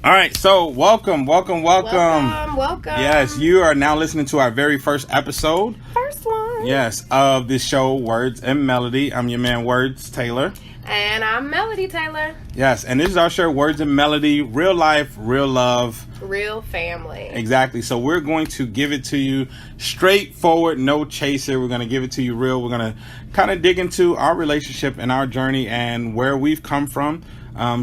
All right, so welcome. Welcome. Yes, you are now listening to our very first episode. First one. Yes, of this show, Words and Melody. I'm your man, Words Taylor. And I'm Melody Taylor. Yes, and this is our show, Words and Melody, real life, real love. Real family. Exactly. So we're going to give it to you straightforward, no chaser. We're going to give it to you real. We're going to kind of dig into our relationship and our journey and where we've come from.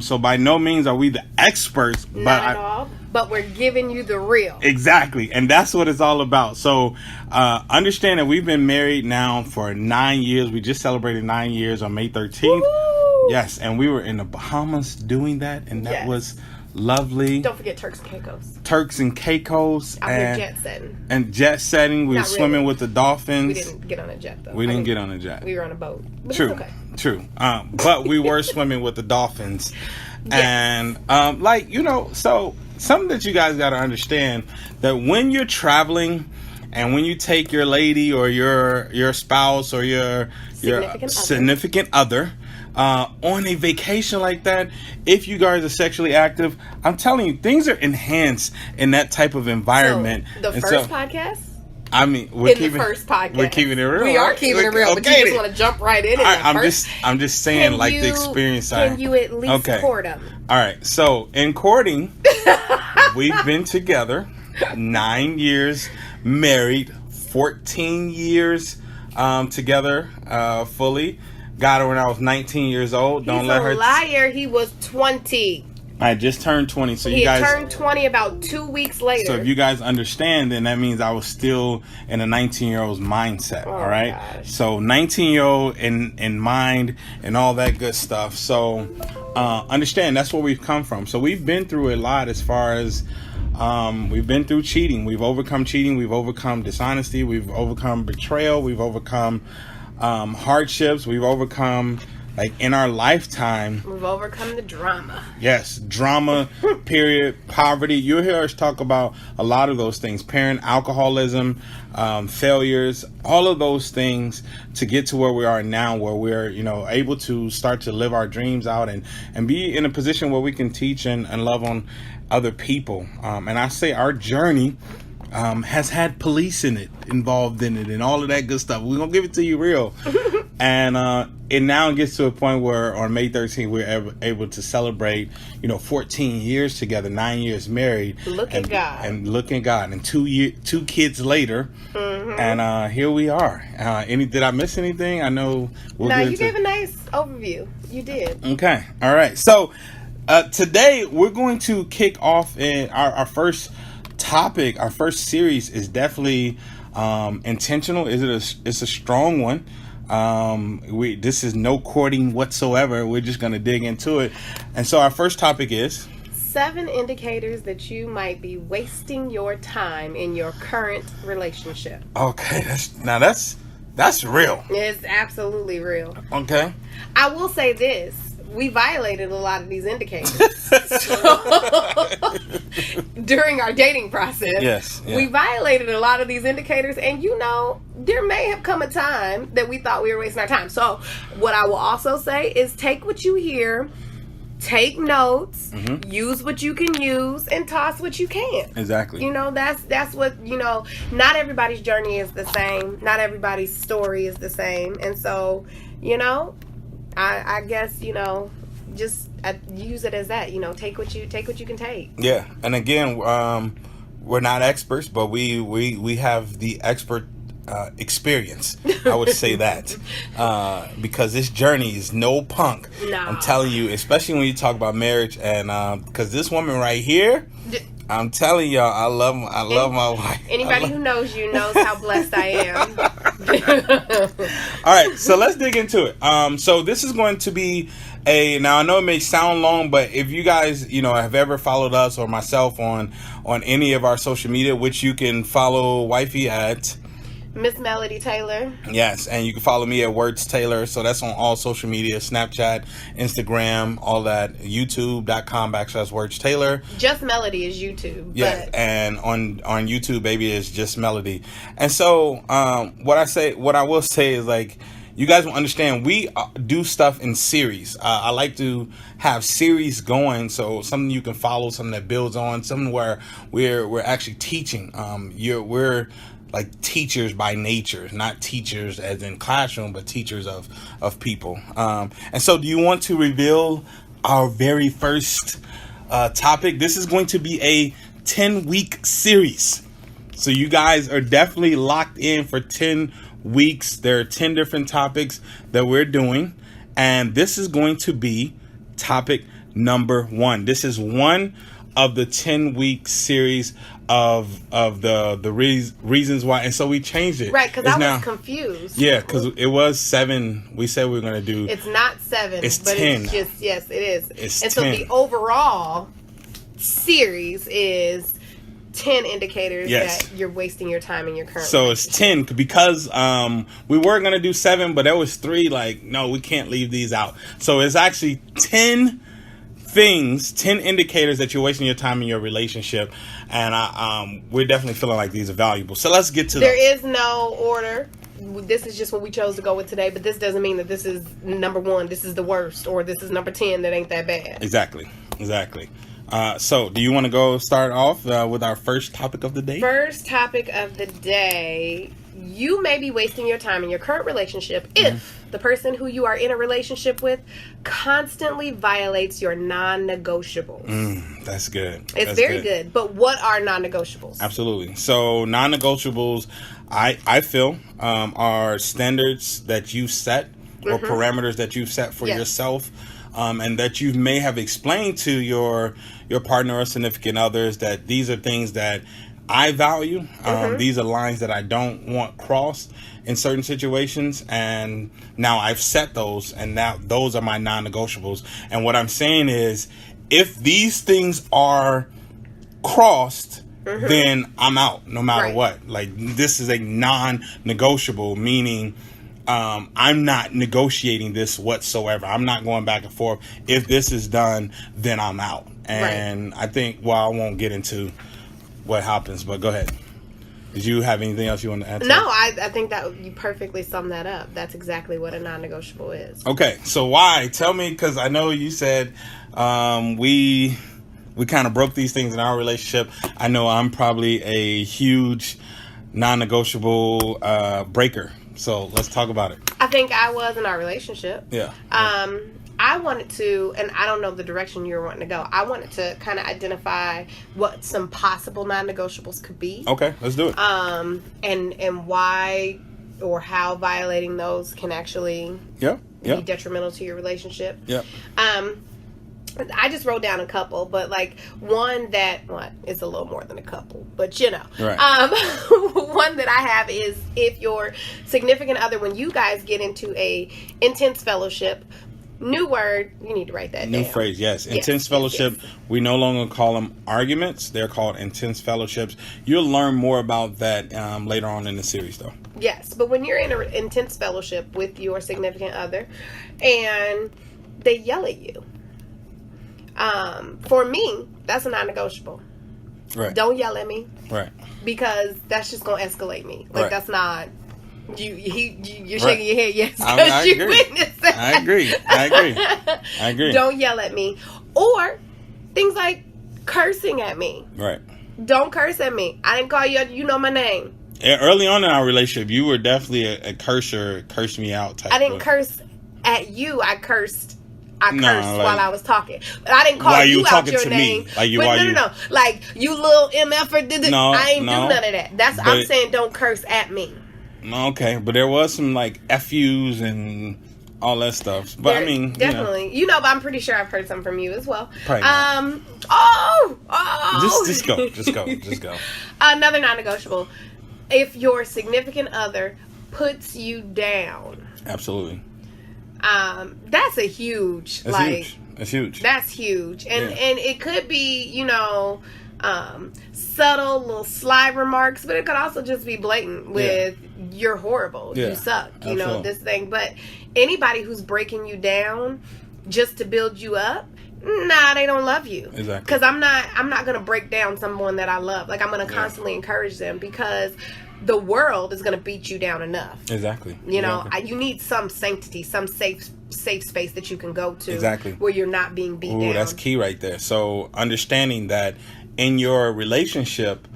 So by no means are we the experts. Not at all. But we're giving you the real. Exactly. And that's what it's all about. So understand that we've been married now for 9 years. We just celebrated 9 years on May 13th. Woo-hoo! Yes. And we were in the Bahamas doing that. And that was lovely. Don't forget Turks and Caicos. Turks and Caicos. Out here jet setting. And jet setting. We were swimming really. with the dolphins. We didn't get on a jet, though. We didn't get on a jet. We were on a boat. But True. It's okay. True. But we were swimming with the dolphins. Yes. And, so something that you guys got to understand that when you're traveling and when you take your lady or your spouse or your significant other on a vacation like that, if you guys are sexually active, I'm telling you, things are enhanced in that type of environment. So, the first podcast? I mean, the first podcast. We're keeping it real. We are keeping it real, but you just want to jump right in. I'm just saying, the experience side. Can you at least court them? All right. So in courting, we've been together 9 years, married 14 years together fully. Got her when I was 19 years old. Don't let her. He's a liar. He was 20. I just turned 20, so he you guys turned 20 about 2 weeks later. So if you guys understand, then that means I was still in a 19-year-old's mindset. All right. Gosh. So 19-year-old in mind and all that good stuff. So understand that's where we've come from. So we've been through a lot as far as we've been through cheating. We've overcome cheating. We've overcome dishonesty. We've overcome betrayal. We've overcome hardships. We've overcome. In our lifetime, we've overcome the drama. Yes, drama, period, poverty. You'll hear us talk about a lot of those things. Parent alcoholism, failures, all of those things to get to where we are now, where we're, able to start to live our dreams out and be in a position where we can teach and love on other people. And I say our journey has had police involved in it and all of that good stuff. We're going to give it to you real. And it now gets to a point where on May 13th, we're able to celebrate, 14 years together, 9 years married. Look at God. And look at God. And 2 kids later. Mm-hmm. And here we are. Did I miss anything? I know. You gave a nice overview. You did. Okay. All right. So today we're going to kick off in our first topic. Our first series is definitely intentional. It's a strong one. This is no courting whatsoever. We're just going to dig into it. And so our first topic is 7 indicators that you might be wasting your time in your current relationship. Okay, that's real. It's absolutely real. Okay. I will say this. We violated a lot of these indicators during our dating process. Yes. Yeah. We violated a lot of these indicators, and there may have come a time that we thought we were wasting our time. So what I will also say is take what you hear, take notes, use what you can use, and toss what you can't. Exactly. That's what, not everybody's journey is the same. Not everybody's story is the same. And so, I guess, just use it as that, take what you can take. Yeah. And again, we're not experts, but we have the expert experience. I would say that because this journey is no punk. No. I'm telling you, especially when you talk about marriage and because this woman right here, I'm telling y'all, I love my wife. Anybody who knows you knows how blessed I am. All right, so let's dig into it. So this is going to be now I know it may sound long, but if you guys, have ever followed us or myself on any of our social media, which you can follow wifey at Miss Melody Taylor. Yes, and you can follow me at Words Taylor. So that's on all social media, Snapchat, Instagram, all that, youtube.com/Words Taylor. Just Melody is YouTube. Yeah, and on YouTube, baby, it's just Melody. And so what I will say is you guys will understand we do stuff in series. I like to have series going, so something you can follow, something that builds on, something where we're actually teaching. We're like teachers by nature, not teachers as in classroom, but teachers of people. And so, do you want to reveal our very first topic? This is going to be a 10-week series, so you guys are definitely locked in for 10 weeks. There are 10 different topics that we're doing, and this is going to be topic number 1. This is one of the 10-week series of the reasons why, and so we changed it. Right, because I was confused. Yeah, because it was 7. We said we were going to do. It's not 7. It's but 10. It's just, yes, it is. It's and 10. So the overall series is 10 indicators that you're wasting your time in your current So it's 10 because we were going to do 7, but there was 3 like, no, we can't leave these out. So it's actually 10 things, 10 indicators that you're wasting your time in your relationship. And we're definitely feeling like these are valuable. So let's get to There is no order. This is just what we chose to go with today, but this doesn't mean that this is number 1, this is the worst, or this is number 10 that ain't that bad. Exactly. So, do you want to go start off with our first topic of the day? First topic of the day. You may be wasting your time in your current relationship if the person who you are in a relationship with constantly violates your non-negotiables. That's good. It's very good. But what are non-negotiables? Absolutely. So, non-negotiables, I feel, are standards that you set or parameters that you've set for yourself. And that you may have explained to your partner or significant others that these are things that I value. These are lines that I don't want crossed in certain situations. And now I've set those, and now those are my non-negotiables. And what I'm saying is, if these things are crossed, then I'm out no matter what. Like, this is a non-negotiable, meaning I'm not negotiating this whatsoever. I'm not going back and forth. If this is done, then I'm out. And I think, well, I won't get into what happens, but go ahead. Did you have anything else you want to add to? No, I think that you perfectly summed that up. That's exactly what a non-negotiable is. Okay, so why? Tell me, because I know you said we kind of broke these things in our relationship. I know I'm probably a huge non-negotiable breaker. So let's talk about it. I think I was in our relationship. Yeah. I wanted to, and I don't know the direction you were wanting to go. I wanted to kind of identify what some possible non-negotiables could be. Okay, let's do it. And why or how violating those can actually be detrimental to your relationship. Yeah. I just wrote down a couple, but like one that is a little more than a couple, but right. One that I have is if your significant other, when you guys get into a intense fellowship, new word, you need to write that down. New phrase, yes. Intense fellowship. Yes. We no longer call them arguments; they're called intense fellowships. You'll learn more about that later on in the series, though. Yes, but when you're in an intense fellowship with your significant other, and they yell at you. For me, that's a non-negotiable. Right. Don't yell at me. Right. Because that's just gonna escalate me. Like that's not. You're shaking your head. Yes. I you agree. witnessed that. I agree. Don't yell at me, or things like cursing at me. Right. Don't curse at me. I didn't call you. You know my name. Early on in our relationship, you were definitely a cursor, curse me out type. I didn't curse at you. I cursed while I was talking. But I didn't call you out your name. No. Like, you little MF. No, I ain't do none of that. I'm saying don't curse at me. Okay, but there was some like FUs and all that stuff. But I mean, definitely. But I'm pretty sure I've heard some from you as well. Probably Just go. Another non-negotiable. If your significant other puts you down. Absolutely. That's a huge. That's huge. That's huge. And it could be, subtle little sly remarks, but it could also just be blatant with you're horrible, you suck, this thing. But anybody who's breaking you down just to build you up, nah, they don't love you. Exactly. Because I'm not gonna break down someone that I love. Like, I'm gonna constantly encourage them, because the world is going to beat you down enough. Exactly. You know, you need some sanctity, some safe space that you can go to where you're not being beat down. That's key right there. So understanding that in your relationship,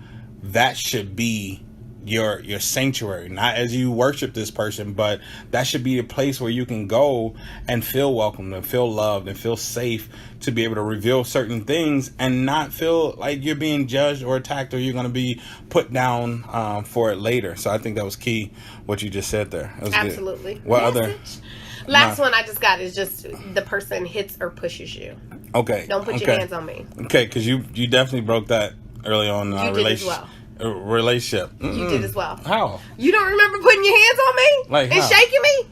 that should be your sanctuary, not as you worship this person, but that should be a place where you can go and feel welcome and feel loved and feel safe to be able to reveal certain things and not feel like you're being judged or attacked or you're going to be put down for it later. So I think that was key what you just said there. That was Absolutely good. What other last one I just got is just the person hits or pushes you. Okay, don't put your hands on me. Okay, because you definitely broke that early on in our relationship. Relationship. You did as well. How? You don't remember putting your hands on me? Like and how? Shaking me?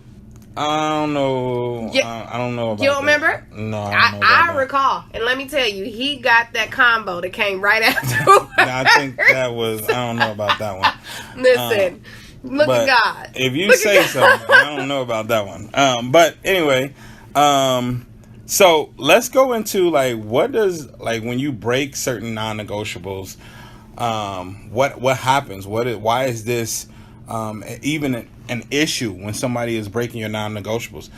I don't know. I don't know about You don't that. remember? No, I recall. And let me tell you, he got that combo that came right after. I think that was, I don't know about that one. Listen, look at God. If you say so, I don't know about that one. But anyway, so let's go into like, what does, like when you break certain non-negotiables, what happens? Why is this even an issue when somebody is breaking your non-negotiables?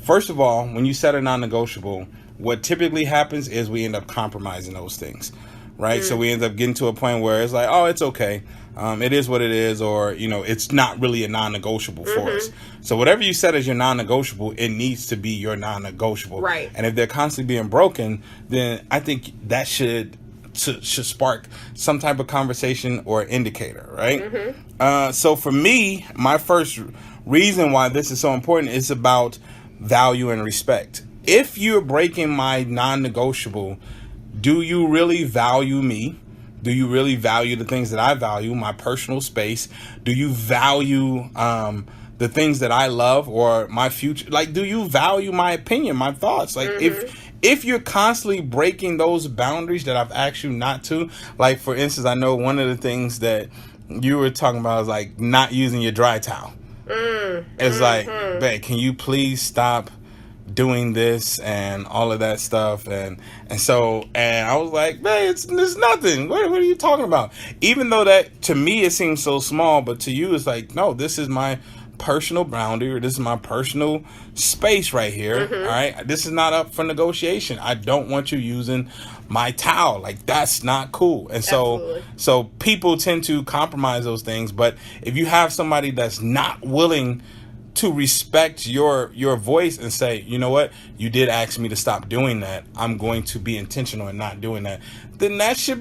First of all, when you set a non-negotiable, what typically happens is we end up compromising those things, right? So we end up getting to a point where it's like, oh, it's okay. It is what it is, or, you know, it's not really a non-negotiable for us. So whatever you set as your non-negotiable, it needs to be your non-negotiable. Right. And if they're constantly being broken, then I think that should spark some type of conversation or indicator, right? So for me, my first reason why this is so important is about value and respect. If you're breaking my non-negotiable, do you really value me? Do you really value the things that I value, my personal space? Do you value the things that I love or my future? Like, do you value my opinion, my thoughts? Like, if you're constantly breaking those boundaries that I've asked you not to, like, for instance, I know one of the things that you were talking about is like not using your dry towel. It's like, babe, can you please stop doing this and all of that stuff? And I was like, babe, it's nothing. What are you talking about? Even though that to me it seems so small, but to you it's like, no, this is my personal boundary, or this is my personal space right here. All right, this is not up for negotiation. I don't want you using my towel. Like, that's not cool. And so people tend to compromise those things. But if you have somebody that's not willing to respect your voice and say, you know what, you did ask me to stop doing that, I'm going to be intentional in not doing that, then that should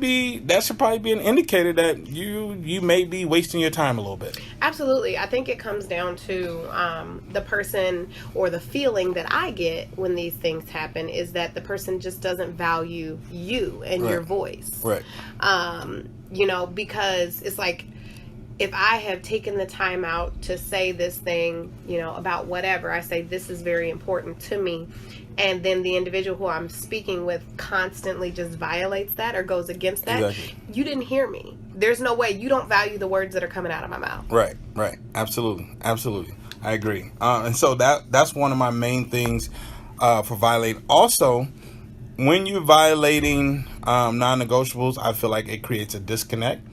probably be an indicator that you may be wasting your time a little bit. Absolutely. I think it comes down to the person, or the feeling that I get when these things happen is that the person just doesn't value you and your voice. Right. You know, because it's like, if I have taken the time out to say this thing, you know, about whatever, I say this is very important to me, and then the individual who I'm speaking with constantly just violates that or goes against that, you didn't hear me. There's no way. You don't value the words that are coming out of my mouth. Right. Absolutely. I agree. And so that's one of my main things for violating. Also, when you're violating non-negotiables, I feel like it creates a disconnect.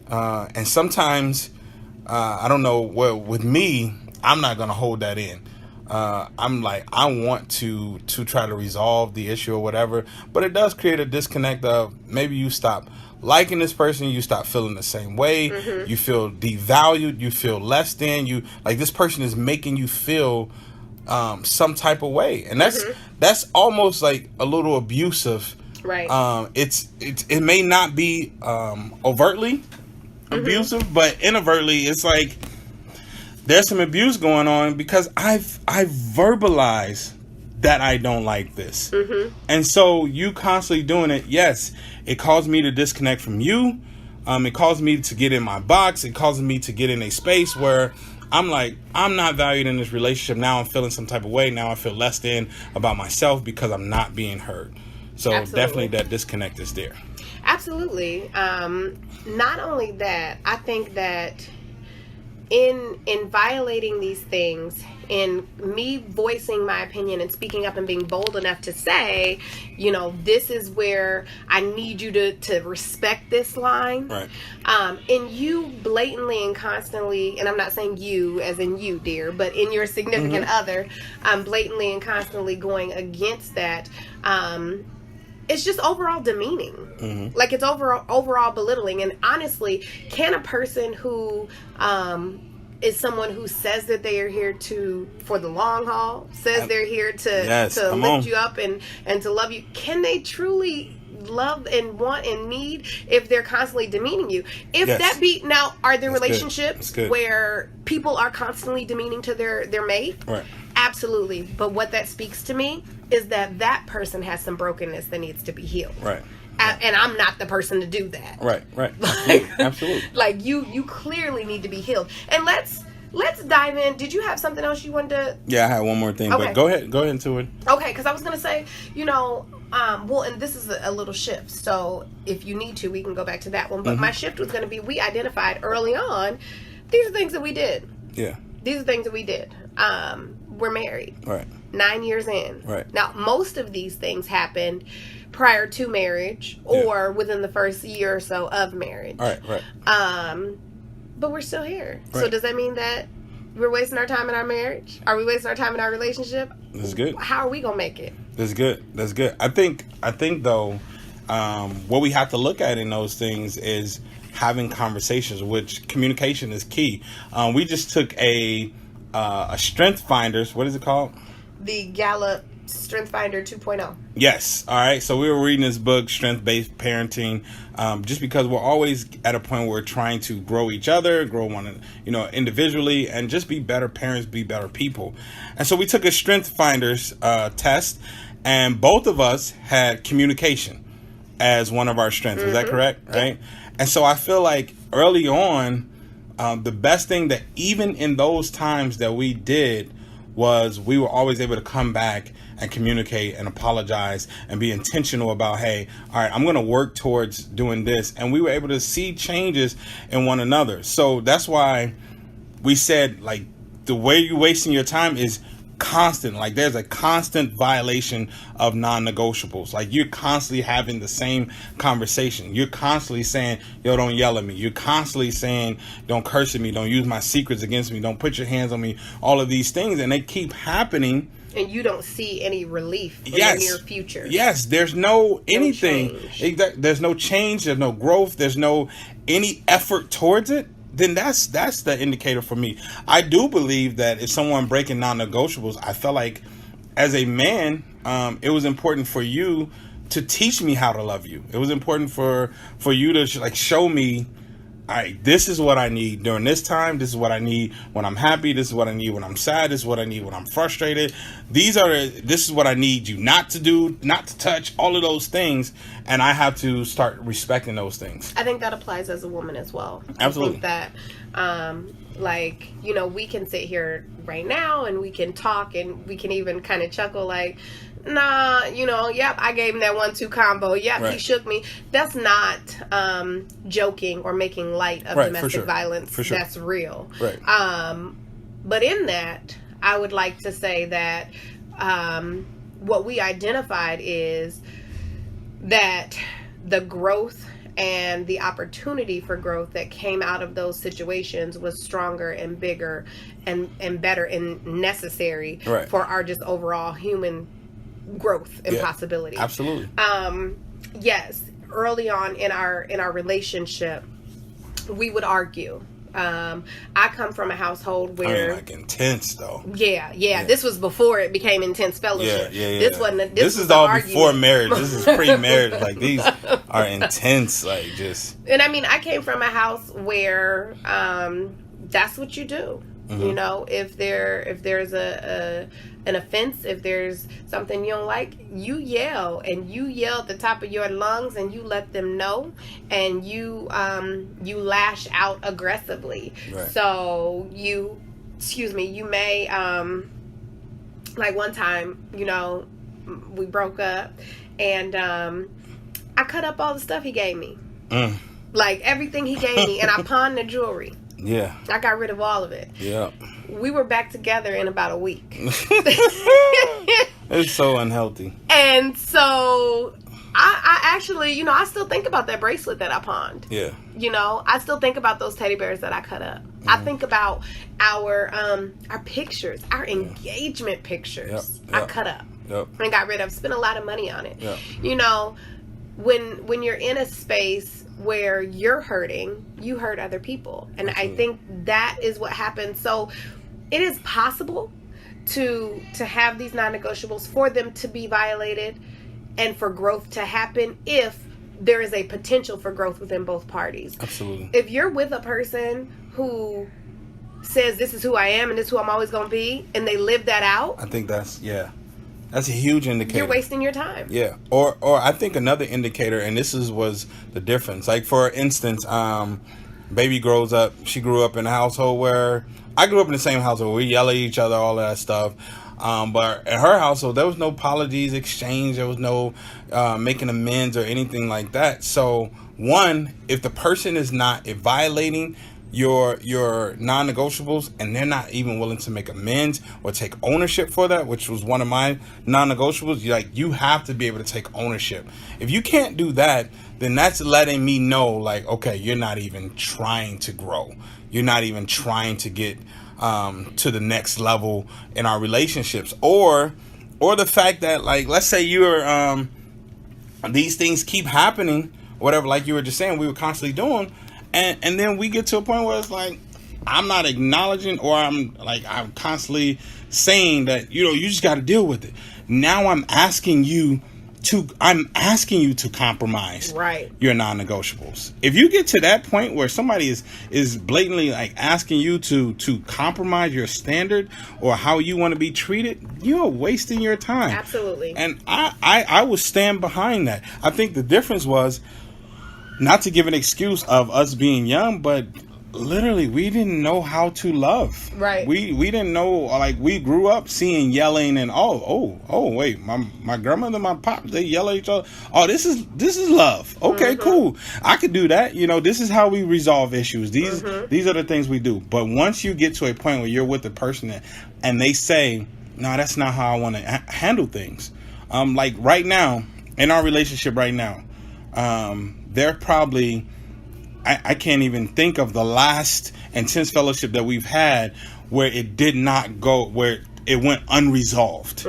And sometimes, I don't know, well, with me, I'm not going to hold that in. I'm like, I want to try to resolve the issue or whatever, but it does create a disconnect of maybe you stop liking this person, you stop feeling the same way, you feel devalued, you feel less than, you like this person is making you feel some type of way, and that's almost like a little abusive. Right. It may not be overtly abusive, but inadvertently it's like there's some abuse going on because I verbalize that I don't like this. And so you constantly doing it, yes, it caused me to disconnect from you. It caused me to get in my box. It causes me to get in a space where I'm like, I'm not valued in this relationship. Now I'm feeling some type of way. Now I feel less than about myself because I'm not being heard. So definitely that disconnect is there. Absolutely. Not only that, I think that in violating these things, in me voicing my opinion and speaking up and being bold enough to say, this is where I need you to respect this line. Right. And you blatantly and constantly, and I'm not saying you as in you, dear, but in your significant other, blatantly and constantly going against that, it's just overall demeaning. Like, it's overall belittling. And honestly, can a person who is someone who says that they are here for the long haul, says they're here to lift you up and to love you, can they truly love and want and need if they're constantly demeaning you? If that be, now, are there relationships where people are constantly demeaning to their mate? Right. Absolutely. But what that speaks to me is that person has some brokenness that needs to be healed. Right. And I'm not the person to do that. Right. Absolutely. Like, you clearly need to be healed. And let's dive in. Did you have something else you wanted to? Yeah, I had one more thing, but go ahead into it. Okay, because I was going to say, well, and this is a little shift. So if you need to, we can go back to that one. But my shift was going to be, we identified early on, these are things that we did. Yeah. These are things that we did. We're married. Right. 9 years in. Right. Now, most of these things happened prior to marriage or within the first year or so of marriage. Right. But we're still here. Right. So does that mean that we're wasting our time in our marriage? Are we wasting our time in our relationship? That's good. How are we going to make it? That's good. I think though, what we have to look at in those things is having conversations, which communication is key. We just took a Strength Finders. What is it called? The Gallup Strength Finder 2.0. Yes. All right. So we were reading this book, Strength-Based Parenting, just because we're always at a point where we're trying to grow each other, grow individually, and just be better parents, be better people. And so we took a Strength Finders test, and both of us had communication as one of our strengths. Is that correct? Right. And so I feel like early on, the best thing that even in those times that we did was we were always able to come back and communicate and apologize and be intentional about, hey, all right, I'm going to work towards doing this. And we were able to see changes in one another. So that's why we said, like, the way you're wasting your time is constant. Like, there's a constant violation of non-negotiables. Like, you're constantly having the same conversation. You're constantly saying, yo, don't yell at me. You're constantly saying, don't curse at me. Don't use my secrets against me. Don't put your hands on me. All of these things. And they keep happening. And you don't see any relief in the near future. Yes. There's no anything. There's no change. There's no growth. There's no any effort towards it. Then that's the indicator for me. I do believe that if someone breaking non-negotiables, I felt like as a man, it was important for you to teach me how to love you. It was important for you to show me, all right, this is what I need during this time. This is what I need when I'm happy. This is what I need when I'm sad. This is what I need when I'm frustrated. This is what I need you not to do, not to touch, all of those things. And I have to start respecting those things. I think that applies as a woman as well. Absolutely. I think that, we can sit here right now and we can talk and we can even kind of chuckle like, nah, yep, I gave him that 1-2 combo. Yep, right. He shook me. That's not joking or making light of domestic violence. For sure. That's real. Right. But in that, I would like to say that what we identified is that the growth and the opportunity for growth that came out of those situations was stronger and bigger and better and necessary for our just overall human growth and possibility. Absolutely. Yes, early on in our relationship, we would argue. I come from a household where intense though. Yeah. This was before it became intense fellowship. Yeah. This is all before marriage. This is pre-marriage. Like, these are intense. Like, just. And I mean, I came from a house where that's what you do. Mm-hmm. If there's an offense, if there's something you don't like, you yell at the top of your lungs and you let them know, and you lash out aggressively. Right. So you may like one time, we broke up and I cut up all the stuff he gave me. Like everything he gave me, and I pawned the jewelry. Yeah. I got rid of all of it. Yeah. We were back together in about a week. It's so unhealthy. And so I actually, you know, I still think about that bracelet that I pawned. Yeah. You know, I still think about those teddy bears that I cut up. Mm-hmm. I think about our pictures, our engagement pictures. Yep. I cut up. Yep. And got rid of. Spent a lot of money on it. Yep. You know, when you're in a space where you're hurting, you hurt other people. And I think that is what happens. So it is possible to have these non-negotiables, for them to be violated and for growth to happen if there is a potential for growth within both parties. Absolutely. If you're with a person who says, this is who I am and this is who I'm always going to be, and they live that out, I think that's a huge indicator. You're wasting your time. Yeah. Or I think another indicator, and this was the difference. Like, for instance, baby grows up. She grew up in a household where I grew up in the same household. We yell at each other, all of that stuff. But in her household, there was no apologies exchanged. There was no making amends or anything like that. So, one, if the person is not violating your non-negotiables and they're not even willing to make amends or take ownership for that, which was one of my non-negotiables, you have to be able to take ownership. If you can't do that, then that's letting me know, like, okay, you're not even trying to grow. You're not even trying to get to the next level in our relationships, or the fact that, like, let's say you're these things keep happening, whatever, like you were just saying, we were constantly doing, and then we get to a point where it's like, I'm not acknowledging, or I'm constantly saying that, you just got to deal with it. Now I'm asking you to compromise your non-negotiables. If you get to that point where somebody is blatantly like asking you to compromise your standard or how you want to be treated, you're wasting your time. Absolutely. And I will stand behind that. I think the difference was, not to give an excuse of us being young, but literally we didn't know how to love. Right. We didn't know, like, we grew up seeing yelling and wait, my grandmother and my pop, they yell at each other. Oh, this is love. Okay, cool. I could do that. This is how we resolve issues. These are the things we do. But once you get to a point where you're with the person and they say, no, that's not how I want to handle things. Like right now, in our relationship right now, they're probably, I can't even think of the last intense fellowship that we've had where it did not go, where it went unresolved.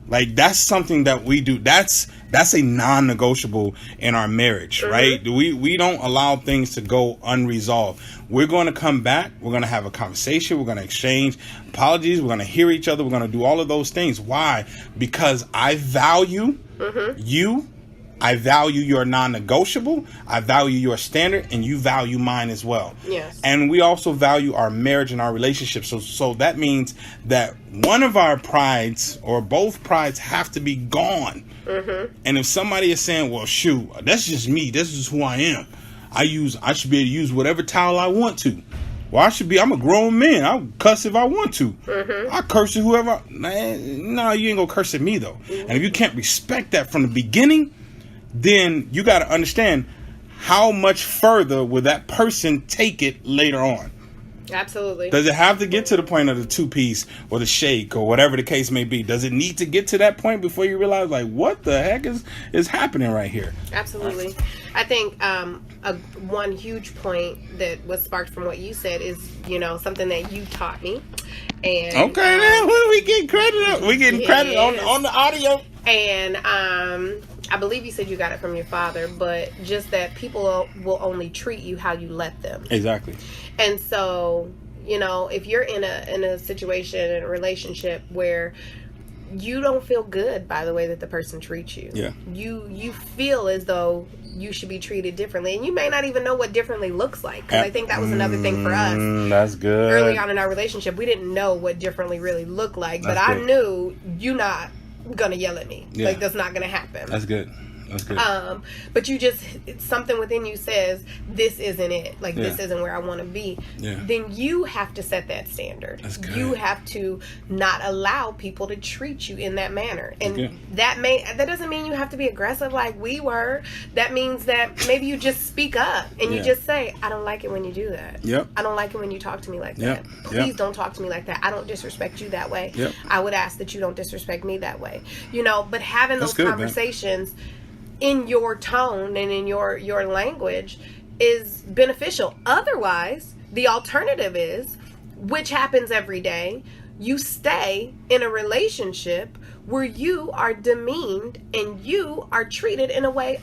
Like, that's something that we do. That's a non-negotiable in our marriage, right? We don't allow things to go unresolved. We're going to come back. We're going to have a conversation. We're going to exchange apologies. We're going to hear each other. We're going to do all of those things. Why? Because I value you. I value your non-negotiable. I value your standard, and you value mine as well. Yes. And we also value our marriage and our relationship. So that means that one of our prides or both prides have to be gone. And if somebody is saying, well, shoot, that's just me. This is who I am. I should be able to use whatever towel I want to. Well, I'm a grown man. I'll cuss if I want to. I curse at whoever. No, you ain't gonna curse at me, though. And if you can't respect that from the beginning, then you got to understand how much further will that person take it later on. Absolutely. Does it have to get to the point of the two-piece or the shake or whatever the case may be? Does it need to get to that point before you realize, like, what the heck is happening right here? Absolutely. I think one huge point that was sparked from what you said is, something that you taught me. And okay, then we get credit. We getting credit on the audio. And I believe you said you got it from your father, but just that people will only treat you how you let them. Exactly. And so, if you're in a situation, in a relationship where you don't feel good by the way that the person treats you, you feel as though you should be treated differently, and you may not even know what differently looks like. Because I think that was another thing for us. That's good. Early on in our relationship, we didn't know what differently really looked like, but I knew you're not gonna yell at me. Like, that's not gonna happen. That's good. That's good. But you just, something within you says, this isn't it. Like, this isn't where I want to be. Yeah. Then you have to set that standard. That's good. You have to not allow people to treat you in that manner. And that doesn't mean you have to be aggressive like we were. That means that maybe you just speak up and you just say, I don't like it when you do that. Yep. I don't like it when you talk to me like that. Please don't talk to me like that. I don't disrespect you that way. Yep. I would ask that you don't disrespect me that way. You know, but having those good, conversations in your tone and in your language is beneficial. Otherwise, the alternative is, which happens every day, you stay in a relationship where you are demeaned and you are treated in a way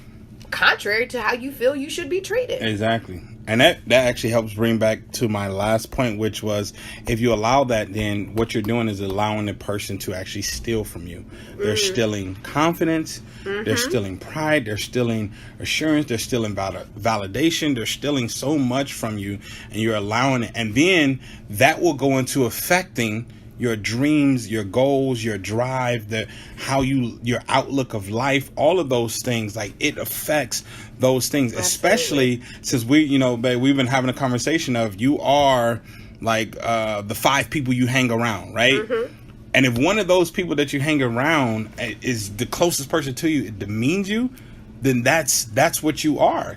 contrary to how you feel you should be treated. Exactly. And that actually helps bring back to my last point, which was, if you allow that, then what you're doing is allowing the person to actually steal from you. They're stealing confidence. They're stealing pride. They're stealing assurance. They're stealing validation. They're stealing so much from you, and you're allowing it. And then that will go into affecting your dreams, your goals, your drive, your outlook of life, all of those things. Like, it affects those things. Absolutely. Especially since babe, we've been having a conversation of, you are like the 5 people you hang around, right? And if one of those people that you hang around is the closest person to you, it demeans you, then that's what you are.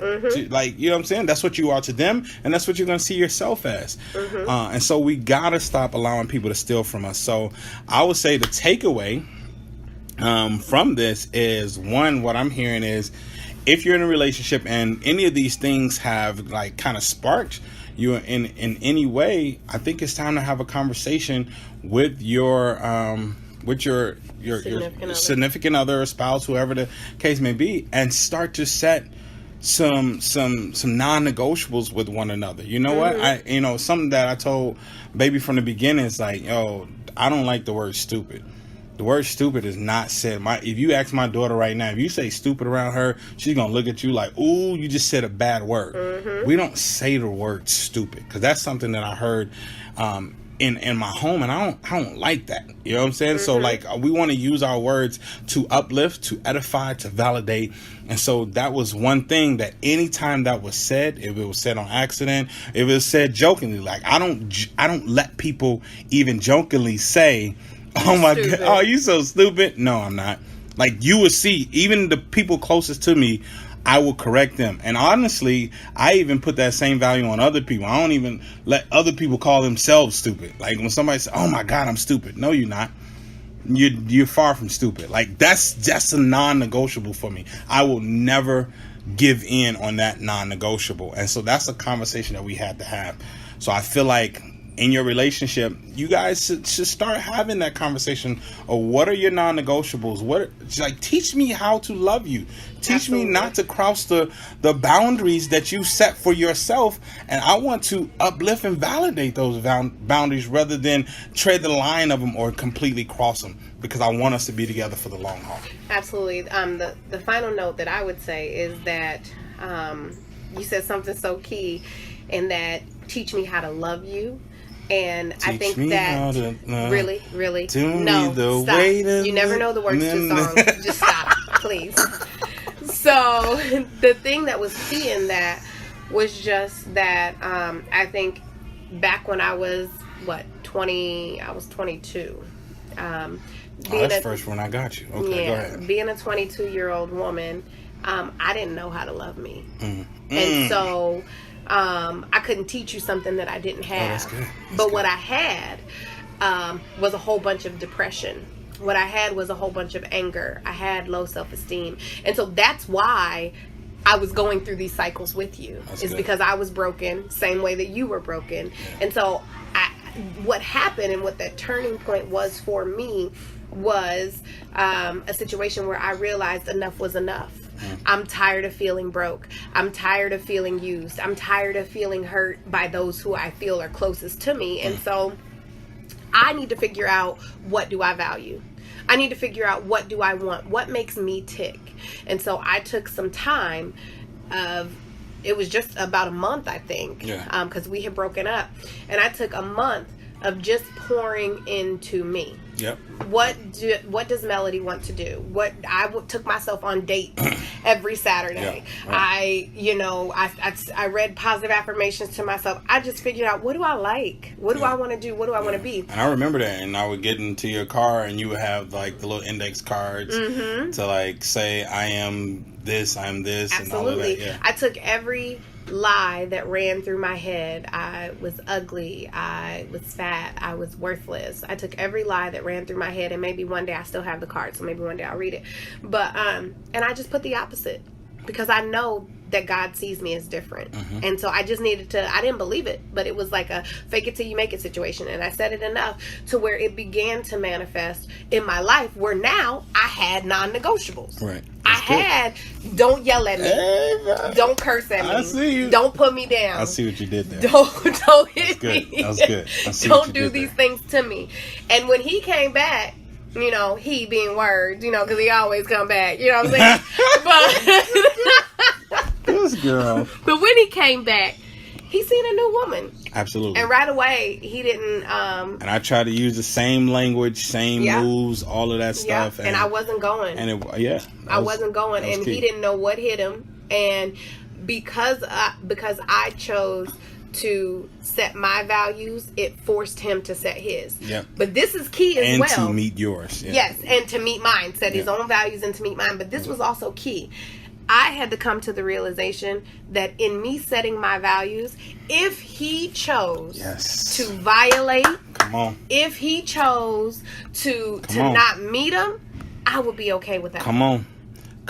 Like, you know what I'm saying? That's what you are to them, and that's what you're going to see yourself as. And so we got to stop allowing people to steal from us. So I would say the takeaway from this is, one, what I'm hearing is, if you're in a relationship and any of these things have like kind of sparked you in any way, I think it's time to have a conversation with your significant other or spouse, whoever the case may be, and start to set some non-negotiables with one another. You know what? Something that I told baby from the beginning is like, yo, I don't like the word stupid. The word stupid is not said. If you ask my daughter right now, if you say stupid around her, she's going to look at you like, ooh, you just said a bad word. We don't say the word stupid, because that's something that I heard in my home, and I don't like that. You know what I'm saying? So like, we want to use our words to uplift, to edify, to validate. And so that was one thing that anytime that was said, if it was said on accident, if it was said jokingly, like, I don't let people even jokingly say, oh my God, oh, you so stupid. No, I'm not. Like, you will see, even the people closest to me, I will correct them. And honestly, I even put that same value on other people. I don't even let other people call themselves stupid. Like, when somebody says, oh my God, I'm stupid. No, you're not. You're far from stupid. Like, that's a non-negotiable for me. I will never give in on that non-negotiable. And so that's a conversation that we had to have. So I feel like in your relationship, you guys should start having that conversation of, what are your non-negotiables? Teach me how to love you. Teach me not to cross the boundaries that you set for yourself. And I want to uplift and validate those boundaries rather than tread the line of them or completely cross them, because I want us to be together for the long haul. Absolutely. The final note that I would say is that you said something so key, in that, teach me how to love you. And I think that really, stop. You never know the words to a song. Just stop, please. So the thing that was key in that was just that I think back when I was 20, I was 22. That's first when I got you. Okay, go ahead. Being a 22-year-old woman, I didn't know how to love me, and so. I couldn't teach you something that I didn't have. That's good. But what I had was a whole bunch of depression. What I had was a whole bunch of anger. I had low self-esteem. And so that's why I was going through these cycles with you. Because I was broken, same way that you were broken. And so what happened, and what that turning point was for me, was a situation where I realized enough was enough. I'm tired of feeling broke. I'm tired of feeling used. I'm tired of feeling hurt by those who I feel are closest to me. And so I need to figure out, what do I value? I need to figure out, what do I want? What makes me tick? And so I took some time it was just about a month, I think, because we had broken up. And I took a month of just pouring into me. Yep. What does Melody want to do? I took myself on dates every Saturday. Yeah, right. I read positive affirmations to myself. I just figured out, what do I like? What do I want to do? What do I want to be? And I remember that, and I would get into your car, and you would have like the little index cards to like say, I am this, Absolutely. and all of that. Yeah. I took every lie that ran through my head. I was ugly, I was fat, I was worthless. I took every lie that ran through my head, and maybe one day I still have the card, so maybe one day I'll read it. But and I just put the opposite, because I know that God sees me as different. And so I just needed to, I didn't believe it, but it was like a fake it till you make it situation. And I said it enough to where it began to manifest in my life, where now I had non-negotiables. Right. I had, don't yell at me. Don't curse at me. I see you. Don't put me down. I see what you did there. Don't hit me. That was good. I see Don't do these things to me. And when he came back, he being Word, because he always come back, you know what I'm saying? But this girl. But when he came back, he seen a new woman. Absolutely. And right away, he didn't... and I tried to use the same language, same moves, all of that stuff. And I wasn't going. And I wasn't going. And key. He didn't know what hit him. And because I chose to set my values, it forced him to set his. Yep. But this is key as well. And to meet yours. Yeah. Yes, and to meet mine. Set his own values and to meet mine. But this was also key. I had to come to the realization that in me setting my values, if he chose to violate, if he chose to not meet him, I would be okay with that.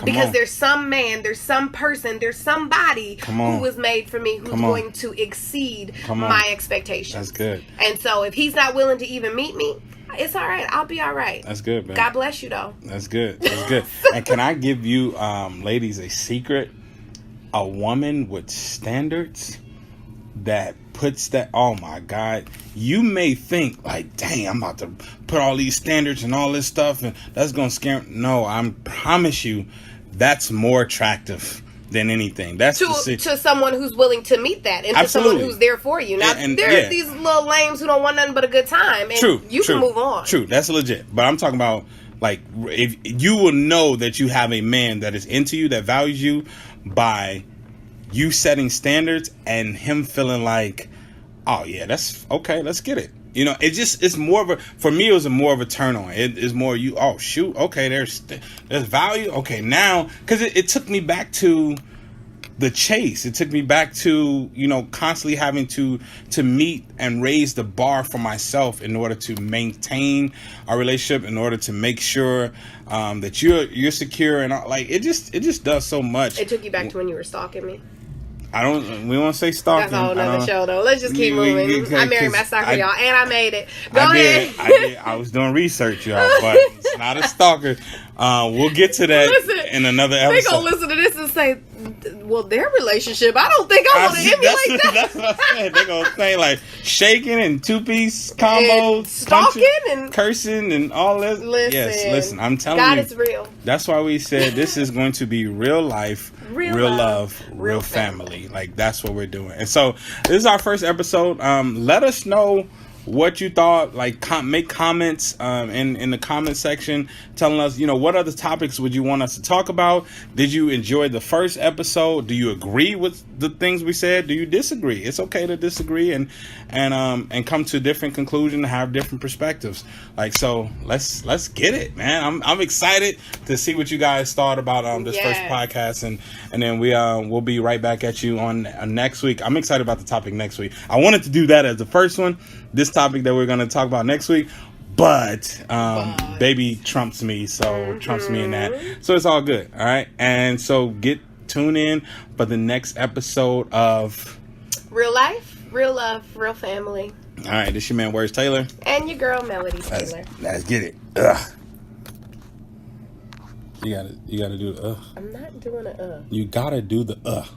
Because there's some man, there's some person, there's somebody who was made for me who's going to exceed my expectations. That's good. And so if he's not willing to even meet me, it's all right. I'll be all right. That's good, man. God bless you, though. That's good. That's good. And can I give you, ladies, a secret? A woman with standards that puts that, oh my God, you may think like, dang, I'm about to put all these standards and all this stuff and that's going to scare. No, I promise you that's more attractive than anything. That's to someone who's willing to meet that, and to someone who's there for you. Now, there's these little lames who don't want nothing but a good time, and you can move on. True, that's legit. But I'm talking about, like, if you will know that you have a man that is into you, that values you, by you setting standards and him feeling like, oh yeah, that's okay, let's get it. It's more of a, for me, it was more of a turn on. It is more oh shoot, okay, there's value. Okay, now, because it took me back to the chase. It took me back to, constantly having to meet and raise the bar for myself in order to maintain our relationship, in order to make sure that you're secure, and it just does so much. It took you back to when you were stalking me. We won't say stalking. That's a whole nother show, though. Let's just keep moving. I married my stalker, y'all, and I made it. Go ahead. I was doing research, y'all, but it's not a stalker. We'll get to that in another episode. They gonna listen to this and say, well, their relationship, I don't think I want to emulate that. That's what I said. They're gonna say, like, shaking and two-piece combos, and stalking and cursing and all this. Listen, I'm telling you, God is real. That's why we said this is going to be real life, real love, real family. Like, that's what we're doing. And so this is our first episode. Let us know what you thought. Like, make comments in the comment section telling us, what other topics would you want us to talk about? Did you enjoy the first episode? Do you agree with the things we said? Do you disagree? It's okay to disagree and come to a different conclusion, have different perspectives. Like, so let's get it, man. I'm excited to see what you guys thought about this first podcast, and then we'll be right back at you on next week. I'm excited about the topic next week. I wanted to do that as the first one. This topic that we're going to talk about next week, but baby trumps me, so trumps me in that. So it's all good, all right? And so tune in for the next episode of Real Life, Real Love, Real Family. All right, this your man, Words Taylor. And your girl, Melody Taylor. Let's get it. Ugh. You gotta do the I'm not doing a You gotta do the